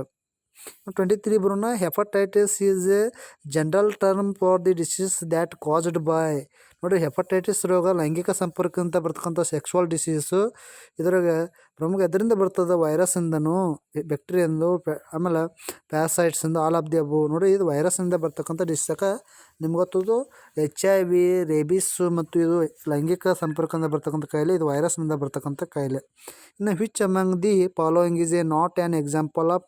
23 ಬರೋಣ. Hepatitis is A general term for the disease that caused by. ನೋಡಿ, ಹೆಪಟೈಟಿಸ್ ರೋಗ ಲೈಂಗಿಕ ಸಂಪರ್ಕದಿಂದ ಬರ್ತಕ್ಕಂಥ ಸೆಕ್ಸುವಲ್ ಡಿಸೀಸು. ಇದ್ರಾಗ ಪ್ರಮುಖ ಎದರಿಂದ ಬರ್ತದೆ? ವೈರಸ್ಸಿಂದನೂ, ಬ್ಯಾಕ್ಟೀರಿಯಿಂದ, ಆಮೇಲೆ ಪ್ಯಾರಸೈಟ್ಸಿಂದ, ಆಲ್ ಆಫ್ ದಿ ಅಬೋ. ನೋಡಿ, ಇದು ವೈರಸ್ಸಿಂದ ಬರ್ತಕ್ಕಂಥ ಡಿಸೀಸ್. ನಿಮ್ಗೆ ಗೊತ್ತದು HIV, ರೇಬಿಸ್ಸು ಮತ್ತು ಇದು ಲೈಂಗಿಕ ಸಂಪರ್ಕದಿಂದ ಬರ್ತಕ್ಕಂಥ ಕಾಯಿಲೆ. ಇದು ವೈರಸ್ನಿಂದ ಬರ್ತಕ್ಕಂಥ ಕಾಯಿಲೆ. ಇನ್ನು which among the following is a not an example of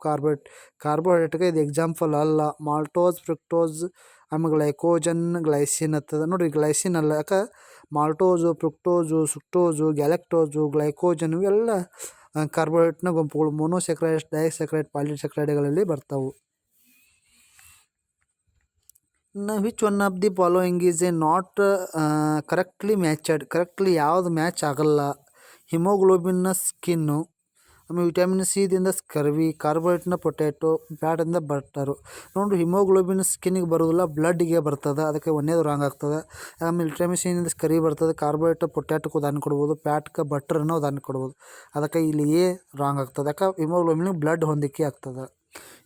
ಕಾರ್ಬೋಹೈಡ್ರೇಟ್ಗೆ ಇದು ಎಕ್ಸಾಂಪಲ್ ಅಲ್ಲ? ಮಾಲ್ಟೋಸ್, ಫ್ರುಕ್ಟೋಸ್, ಆಮೇಲೆ ಗ್ಲೈಕೋಜನ್, ಗ್ಲೈಸಿನ್ ಅಂತದ. ನೋಡಿ, ಗ್ಲೈಸಿನ್ ಅಲ್ಲ. ಯಾಕೆ? ಮಾಲ್ಟೋಸು, ಫ್ರುಕ್ಟೋಸು, ಸುಕ್ಟೋಸು, ಗ್ಯಾಲಕ್ಟೋಸು, ಗ್ಲೈಕೋಜನ್ ಇವೆಲ್ಲ ಕಾರ್ಬೋಹೈಡ್ರೇಟ್ನ ಗುಂಪುಗಳು. ಮೊನೋಸ್ಯಾಕರೈಡ್ಸ್, ಡೈಸ್ಯಾಕರೈಡ್, ಪಾಲಿಸ್ಯಾಕರೈಡ್ಗಳಲ್ಲಿ ಬರ್ತಾವೆ. ಇನ್ನು which one of the following is a not correctly matched. Correctly ಯಾವುದು ಮ್ಯಾಚ್ ಆಗಲ್ಲ? ಹಿಮೋಗ್ಲೋಬಿನ್ನ ಸ್ಕಿನ್ನು, ಆಮೇಲೆ ವಿಟಮಿನ್ C ದಿಂದ ಸ್ಕರ್ವಿ, ಕಾರ್ಬೋಹೈಡ್ರೇಟ್ನ ಪೊಟ್ಯಾಟೊ, ಫ್ಯಾಟಿಂದ ಬಟರು. ನೋಡಿ, ಹಿಮೋಗ್ಲೋಬಿನ್ ಸ್ಕಿನ್ನಿಗೆ ಬರೋದಿಲ್ಲ, ಬ್ಲಡ್ಡಿಗೆ ಬರ್ತದೆ. ಅದಕ್ಕೆ ಒಂದೇದು ರಾಂಗ್ ಆಗ್ತದೆ. ಆಮೇಲೆ ವಿಟಮಿನ್ C ಯಿಂದ ಸ್ಕರ್ವಿ ಬರ್ತದೆ. ಕಾರ್ಬೋಹೈಡ್ರೇಟ್ ಪೊಟ್ಯಾಟೋಕ್ಕೆ ಉದಾಹರಣೆ ಕೊಡ್ಬೋದು. ಫ್ಯಾಟ್ಗೆ ಬಟರ್ನ ಉದಾಹರಣೆ ಕೊಡ್ಬೋದು. ಅದಕ್ಕೆ ಇಲ್ಲಿ ಎ ರಾಂಗ್ ಆಗ್ತದೆ. ಯಾಕೆ? ಹಿಮೋಗ್ಲೋಬಿನ್ ಬ್ಲಡ್ ಹೊಂದಿಕೆ ಆಗ್ತದೆ.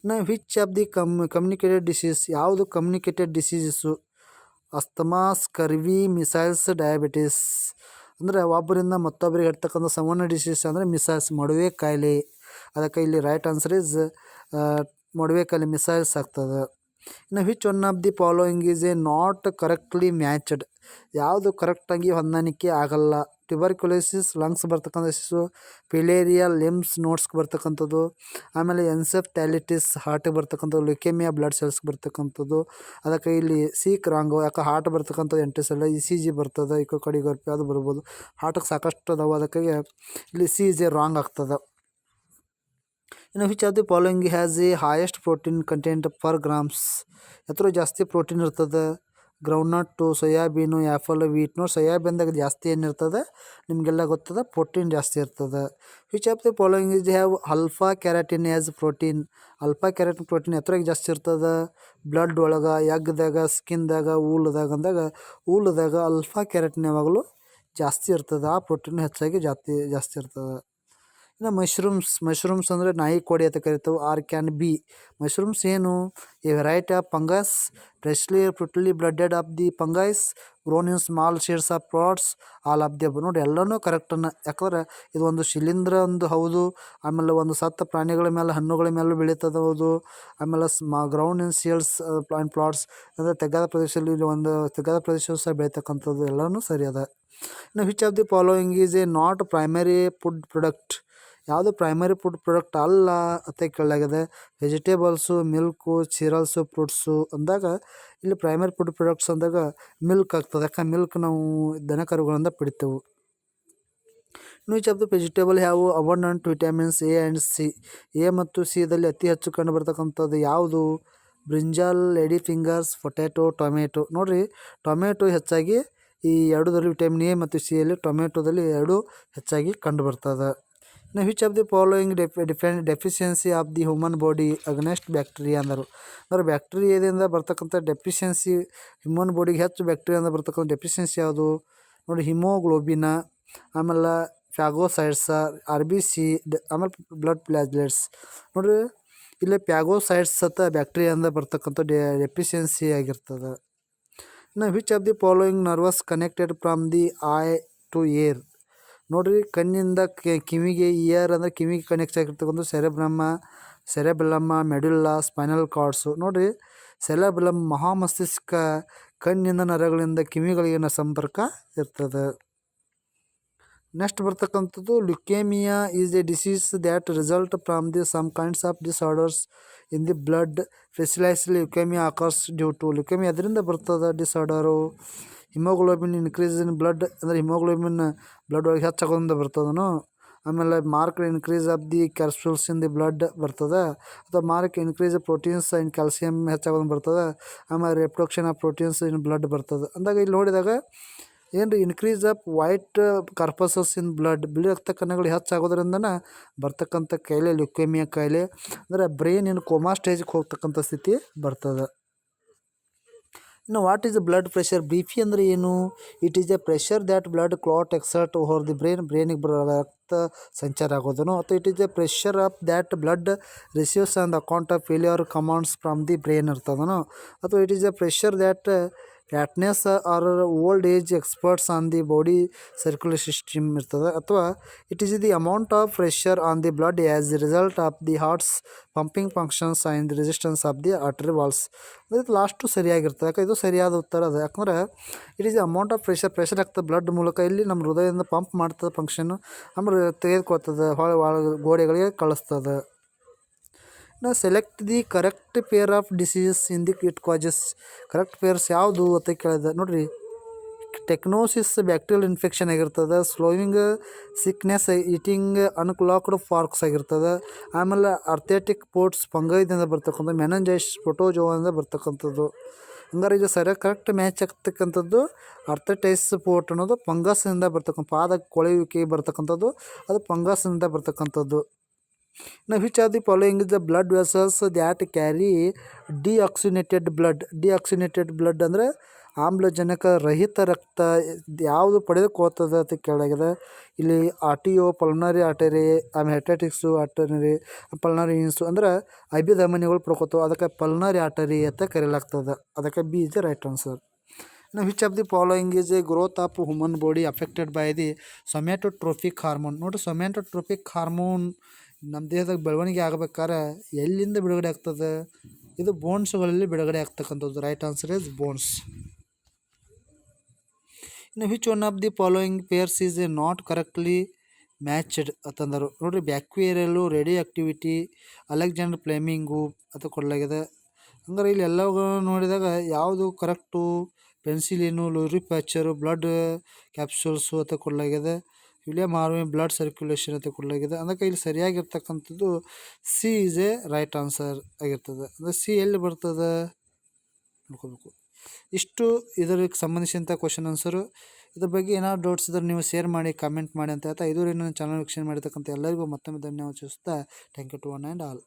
ಇನ್ನು which of the communicated disease. ಯಾವುದು communicated diseases? Asthma, scurvy, measles, diabetes. ಅಂದರೆ ಒಬ್ಬರಿಂದ ಮತ್ತೊಬ್ಬರಿಗೆ ಇರ್ತಕ್ಕಂಥ ಸಂವಹನ ಡಿಸೀಸ್ ಅಂದರೆ ಮಿಸೈಲ್ಸ್, ಮಡುವೆ ಕಾಯಿಲೆ. ಅದಕ್ಕೆ ಇಲ್ಲಿ ರೈಟ್ ಆನ್ಸರ್ ಇಸ್ ಮೊಡವೆಕಲ್ಲಿ ಮಿಸೈಲ್ಸ್ ಆಗ್ತದೆ. ಇನ್ನು which one of the following is a not correctly matched, ಯಾವುದು ಕರೆಕ್ಟಾಗಿ ಹೊಂದಾಣಿಕೆ ಆಗಲ್ಲ. ಟ್ಯುಬರ್ಕ್ಯುಲೋಸಿಸ್ ಲಂಗ್ಸ್ ಬರ್ತಕ್ಕಂಥ ಡಿಸೀಸು, ಫಿಲೇರಿಯಾ ಲಿಮ್ಸ್ ನೋಟ್ಸ್ಗೆ ಬರ್ತಕ್ಕಂಥದ್ದು, ಆಮೇಲೆ ಎನ್ಸೆಫ್ಥ್ಯಾಲಿಟಿಸ್ ಹಾರ್ಟಿಗೆ ಬರ್ತಕ್ಕಂಥದ್ದು, ಲ್ಯುಕೇಮಿಯಾ ಬ್ಲಡ್ ಸೆಲ್ಸ್ಗೆ ಬರ್ತಕ್ಕಂಥದ್ದು. ಅದಕ್ಕೆ ಇಲ್ಲಿ ಸೀಕ್ ರಾಂಗು, ಯಾಕೆ ಹಾರ್ಟ್ ಬರ್ತಕ್ಕಂಥದ್ದು ಎಂಟಿಸಲ್ಲ, ECG ಬರ್ತದೆ, ಇಕೋಕಾರ್ಡಿಯೋಗ್ರಫಿ ಅದು ಬರ್ಬೋದು. ಹಾರ್ಟಿಗೆ ಸಾಕಷ್ಟು ಅದಾವೆ, ಅದಕ್ಕೆ ಇಲ್ಲಿ ಸಿ ಇಸ್ ಎ ರಾಂಗ್ ಆಗ್ತದೆ. ಇನ್ನು which of the following has a highest protein content per grams, ಎത്ര ಜಾಸ್ತಿ ಪ್ರೋಟೀನ್ ಇರ್ತದೆ. Groundnut, soyabean, apple, wheat. ನೋಡಿ ಸೋಯಾಬೀನ್ದಾಗ ಜಾಸ್ತಿ ಏನಿರ್ತದೆ ನಿಮಗೆಲ್ಲ ಗೊತ್ತದ, ಪ್ರೋಟೀನ್ ಜಾಸ್ತಿ ಇರ್ತದೆ. Which of the following is have alpha keratin as protein, alpha keratin protein ಎತ್ತರಾಗಿ ಜಾಸ್ತಿ ಇರ್ತದೆ. ಬ್ಲಡ್ ಒಳಗೆ, ಎಗ್ದಾಗ, ಸ್ಕಿನ್ದಾಗ, ಊಲದಾಗ ಅಂದಾಗ ಊಲದಾಗ ಅಲ್ಫಾ ಕ್ಯಾರಟಿನ್ ಯಾವಾಗಲೂ ಜಾಸ್ತಿ ಇರ್ತದೆ, ಆ ಪ್ರೋಟೀನ್ ಹೆಚ್ಚಾಗಿ ಜಾಸ್ತಿ ಇರ್ತದೆ. ಇನ್ನು ಮಶ್ರೂಮ್ಸ್ ಅಂದರೆ ನಾಯಿ ಕೋಡಿ ಅಂತ ಕರಿತಾವೆ. ಆರ್ ಕ್ಯಾನ್ ಬಿ ಮಶ್ರೂಮ್ಸ್ ಏನು, a variety of fungus freshly fruitly blooded of the fungi grown in small shades of plots all of the above. ನೋಡಿ ಎಲ್ಲನೂ ಕರೆಕ್ಟನ್ನು, ಯಾಕಂದ್ರೆ ಇದು ಒಂದು ಶಿಲೀಂಧ್ರ ಒಂದು ಹೌದು, ಆಮೇಲೆ ಒಂದು ಸತ್ತ ಪ್ರಾಣಿಗಳ ಮೇಲೆ ಹಣ್ಣುಗಳ ಮೇಲೂ ಬೆಳೀತದೆ ಹೌದು, ಆಮೇಲೆ ground in shades and plots ಅಂದರೆ ತೆಗೆದ ಪ್ರದೇಶದಲ್ಲಿ ಒಂದು ತೆಗೆದ ಪ್ರದೇಶ ಸಹ ಬೆಳೀತಕ್ಕಂಥದ್ದು ಎಲ್ಲನೂ ಸರಿ ಅದ. ಇನ್ನು which of the following is a not primary food product, ಯಾವುದು ಪ್ರೈಮರಿ ಫುಡ್ ಪ್ರಾಡಕ್ಟ್ ಅಲ್ಲ ಅಂತ ಕೇಳಲಾಗಿದೆ. ವೆಜಿಟೇಬಲ್ಸು, ಮಿಲ್ಕು, ಸೀರಿಯಲ್ಸು, ಫ್ರೂಟ್ಸು ಅಂದಾಗ ಇಲ್ಲಿ ಪ್ರೈಮರಿ ಫುಡ್ ಪ್ರಾಡಕ್ಟ್ಸ್ ಅಂದಾಗ ಮಿಲ್ಕ್ ಆಗ್ತದೆ, ಯಾಕೆ ಮಿಲ್ಕ್ ನಾವು ದನಕರುಗಳಿಂದ ಪಡಿತೇವೆ. Which of the vegetable have abundant vitamins A and C, A ಮತ್ತು ಸಿದಲ್ಲಿ ಅತಿ ಹೆಚ್ಚು ಕಂಡು ಬರ್ತಕ್ಕಂಥದ್ದು ಯಾವುದು. Brinjal, lady fingers, potato, tomato. ನೋಡಿರಿ ಟೊಮೆಟೊ ಹೆಚ್ಚಾಗಿ ಈ ಎರಡರಲ್ಲಿ ವಿಟಮಿನ್ ಎ ಮತ್ತು ಸಿಯಲ್ಲಿ ಟೊಮೆಟೊದಲ್ಲಿ ಎರಡು ಹೆಚ್ಚಾಗಿ ಕಂಡು ಬರ್ತದೆ. ಇನ್ನು which of the following deficiency of the human body against bacteria ಅಂದರು. ಅಂದರೆ ಬ್ಯಾಕ್ಟೀರಿಯಾದಿಂದ ಬರ್ತಕ್ಕಂಥ ಡೆಫಿಷಿಯನ್ಸಿ, ಹ್ಯೂಮನ್ ಬಾಡಿಗೆ ಹೆಚ್ಚು ಬ್ಯಾಕ್ಟೀರಿಯಾದಿಂದ ಬರ್ತಕ್ಕಂಥ ಡೆಫಿಷಿಯನ್ಸಿ ಯಾವುದು ನೋಡಿ. ಹಿಮೋಗ್ಲೋಬಿನ, ಆಮೇಲೆ ಫ್ಯಾಗೋಸೈಡ್ಸ, RBC, ಆಮೇಲೆ ಬ್ಲಡ್ ಪ್ಲಾಜ್ಲೆಟ್ಸ್. ನೋಡಿರಿ ಇಲ್ಲಿ ಪ್ಯಾಗೋಸೈಡ್ಸ್ ಸತ ಬ್ಯಾಕ್ಟೀರಿಯಾದಿಂದ ಬರ್ತಕ್ಕಂಥ ಡೆಫಿಷಿಯನ್ಸಿ ಆಗಿರ್ತದೆ. ಇನ್ನು which of the following nervous connected from the eye to ear. ನೋಡಿರಿ ಕಣ್ಣಿಂದ ಕಿವಿಗೆ, ಇಯರ್ ಅಂದರೆ ಕಿವಿಗೆ ಕನೆಕ್ಟ್ ಆಗಿರ್ತಕ್ಕಂಥ ಸೆರೆಬ್ರಮ್ಮ, ಮೆಡುಲ್ಲಾ, ಸ್ಪೈನಲ್ ಕಾರ್ಡ್ಸು. ನೋಡಿರಿ ಸೆರೆಬ್ರಮ್ ಮಹಾಮಸ್ತಿಷ್ಕ, ಕಣ್ಣಿನ ನರಗಳಿಂದ ಕಿವಿಗಳಿಗೆ ಸಂಪರ್ಕ ಇರ್ತದೆ. ನೆಕ್ಸ್ಟ್ ಬರ್ತಕ್ಕಂಥದ್ದು leukaemia is a disease that result from the some kinds of disorders in the blood, specially leukaemia occurs due to. Leukaemia ಅದರಿಂದ ಬರ್ತದೆ disorder. Haemoglobin increase in blood ಅಂದರೆ ಹಿಮೋಗ್ಲೋಬಿನ್ ಬ್ಲಡ್ ಒಳಗೆ ಹೆಚ್ಚಾಗೋದ್ರಿಂದ ಬರ್ತದನು. ಆಮೇಲೆ mark increase of the capsules in the blood ಬರ್ತದೆ, ಅಥವಾ mark increase proteins in calcium ಹೆಚ್ಚಾಗೋದು ಬರ್ತದೆ. ಆಮೇಲೆ reproduction of proteins in blood ಬರ್ತದೆ ಅಂದಾಗ ಇಲ್ಲಿ ನೋಡಿದಾಗ ಏನು increase of white corpuscles in blood, ಬಿಳಿ ರಕ್ತ ಕಣಗಳು ಹೆಚ್ಚಾಗೋದ್ರಿಂದನ ಬರ್ತಕ್ಕಂಥ ಕಾಯಿಲೆ ಲ್ಯುಕೇಮಿಯಾ ಕಾಯಿಲೆ. ಅಂದರೆ ಬ್ರೈನ್ ಏನು ಕೋಮಾ ಸ್ಟೇಜ್ಗೆ ಹೋಗ್ತಕ್ಕಂಥ ಸ್ಥಿತಿ ಬರ್ತದೆ. ಇನ್ನು what is blood pressure, BP ಅಂದರೆ ಏನು. It is a pressure that blood clot exert over the ಬ್ರೈನಿಗೆ ರಕ್ತ ಸಂಚಾರ ಆಗೋದನು. ಅಥವಾ it is a pressure of that blood receives on the account of failure commands from the brain ಇರ್ತದನು. ಅಥವಾ it is a pressure that fatness or old age experts on the body circulation system ಇರ್ತದೆ. ಅಥವಾ it is the amount of pressure on the blood as the result of the heart's pumping functions and the resistance of the artery walls. ಇದು ಲಾಸ್ಟು ಸರಿಯಾಗಿರ್ತದೆ, ಯಾಕೆ ಇದು ಸರಿಯಾದ ಉತ್ತರ ಅದು. ಯಾಕಂದ್ರೆ it is the amount of pressure ಆಗ್ತದೆ ಬ್ಲಡ್ ಮೂಲಕ, ಇಲ್ಲಿ ನಮ್ಮ ಹೃದಯದಿಂದ ಪಂಪ್ ಮಾಡ್ತದೆ ಫಂಕ್ಷನ್ನು, ಆಮೇಲೆ ತೆಗೆದುಕೊಳ್ತದೆ ಗೋಡೆಗಳಿಗೆ ಕಳಿಸ್ತದೆ. ನಾವು select the correct pair of diseases in the it ಕಾಜಸ್. Correct pairs ಯಾವುದು ಅಂತ ಕೇಳಿದೆ ನೋಡಿರಿ. ಟೆಕ್ನೋಸಿಸ್ ಬ್ಯಾಕ್ಟೀರಿಯಲ್ ಇನ್ಫೆಕ್ಷನ್ ಆಗಿರ್ತದೆ. ಸ್ಲೋವಿಂಗ್ ಸಿಕ್ನೆಸ್ ಈಟಿಂಗ್ ಅನ್ಕ್ಲಾಕ್ಡ್ ಫಾರ್ಕ್ಸ್ ಆಗಿರ್ತದೆ. ಆಮೇಲೆ ಅರ್ಥೆಟಿಕ್ ಪೋರ್ಟ್ಸ್ ಫಂಗೈದಿಂದ ಬರ್ತಕ್ಕಂಥ, ಮೆನಂಜೈಸ್ ಪ್ರೊಟೋಜೋಯಿಂದ ಬರ್ತಕ್ಕಂಥದ್ದು. ಹಂಗಾರೆ ಇದು ಕರೆಕ್ಟ್ ಮ್ಯಾಚ್ ಆಗ್ತಕ್ಕಂಥದ್ದು ಅರ್ಥೆಟೈಸ್ ಪೋರ್ಟ್ ಅನ್ನೋದು ಫಂಗಸ್ನಿಂದ ಬರ್ತಕ್ಕಂಥ, ಪಾದ ಕೊಳೆಯುವಿಕೆ ಬರ್ತಕ್ಕಂಥದ್ದು ಅದು ಫಂಗಸ್ನಿಂದ ಬರ್ತಕ್ಕಂಥದ್ದು. Now which of the following is the blood vessels that carry deoxygenated blood. Deoxygenated blood ಅಂದರೆ ಆಮ್ಲಜನಕ ರಹಿತ ರಕ್ತ ಯಾವುದು ಪಡೆದುಕೋತದೆ ಅಂತ ಕೇಳಾಗಿದೆ. ಇಲ್ಲಿ ಆರ್ಟಿಯೋ, ಪಲ್ಮನರಿ ಆರ್ಟರಿ, ಆಮೇಲೆ ಹೆಪಾಟಿಕ್ಸು ಆರ್ಟರಿ, ಪಲ್ಮನರಿ ಇನ್ಸು ಅಂದರೆ ಅಭಿಧಮನಿಗಳು ಪಡ್ಕೋತಾವೆ, ಅದಕ್ಕೆ ಪಲ್ಮನರಿ ಆರ್ಟರಿ ಅಂತ ಕರೆಯಲಾಗ್ತದೆ. ಅದಕ್ಕೆ B is the right answer. Now which of the following is a growth of human body affected by the somatotropic hormone. ನೋಡಿ somatotropic ಹಾರ್ಮೋನ್ ನಮ್ಮ ದೇಹದಾಗ ಬೆಳವಣಿಗೆ ಆಗ್ಬೇಕಾದ್ರೆ ಎಲ್ಲಿಂದ ಬಿಡುಗಡೆ ಆಗ್ತದೆ? ಇದು ಬೋನ್ಸ್ಗಳಲ್ಲಿ ಬಿಡುಗಡೆ ಆಗ್ತಕ್ಕಂಥದ್ದು. Right answer is bones. ಇನ್ನು which one of the following pairs is a not correctly matched ಅಂತಂದರು. ನೋಡಿರಿ, bacterial, radio activity, Alexander Fleming ಅಂತ ಕೊಡಲಾಗಿದೆ. ಹಂಗಾರೆ ಇಲ್ಲಿ ಎಲ್ಲವುಗಳನ್ನು ನೋಡಿದಾಗ ಯಾವುದು ಕರೆಕ್ಟು? ಪೆನ್ಸಿಲಿನು, ಲೂರಿಫ್ಯಾಕ್ಚರು, ಬ್ಲಡ್ ಕ್ಯಾಪ್ಸೂಲ್ಸು ಅಂತ ಕೊಡಲಾಗಿದೆ. ವಿಲಿಯಂ ಹಾರ್ವೆ ಬ್ಲಡ್ ಸರ್ಕ್ಯುಲೇಷನ್ ಅಂತ ಕೊಡಲಾಗಿದೆ. ಅದಕ್ಕೆ ಇಲ್ಲಿ ಸರಿಯಾಗಿರ್ತಕ್ಕಂಥದ್ದು C is a right answer ಆಗಿರ್ತದೆ. ಅಂದರೆ ಸಿ ಎಲ್ಲಿ ಬರ್ತದೆ ನೋಡ್ಕೋಬೇಕು. ಇಷ್ಟು ಇದಕ್ಕೆ ಸಂಬಂಧಿಸಿದಂಥ ಕ್ವಶನ್ ಆನ್ಸರು. ಇದ್ರ ಬಗ್ಗೆ ಏನಾದ್ರು ಡೌಟ್ಸ್ ಇದ್ದರೆ ನೀವು ಶೇರ್ ಮಾಡಿ, ಕಾಮೆಂಟ್ ಮಾಡಿ ಅಂತ ಹೇಳ್ತಾ, ಇದುವರೆಗೂ ನನ್ನ ಚಾನಲ್ ವೀಕ್ಷಣೆ ಮಾಡಿರ್ತಕ್ಕಂಥ ಎಲ್ಲರಿಗೂ ಮತ್ತೊಮ್ಮೆ ಧನ್ಯವಾದ ತಿಳಿಸ್ತಾ, thank you to one and all.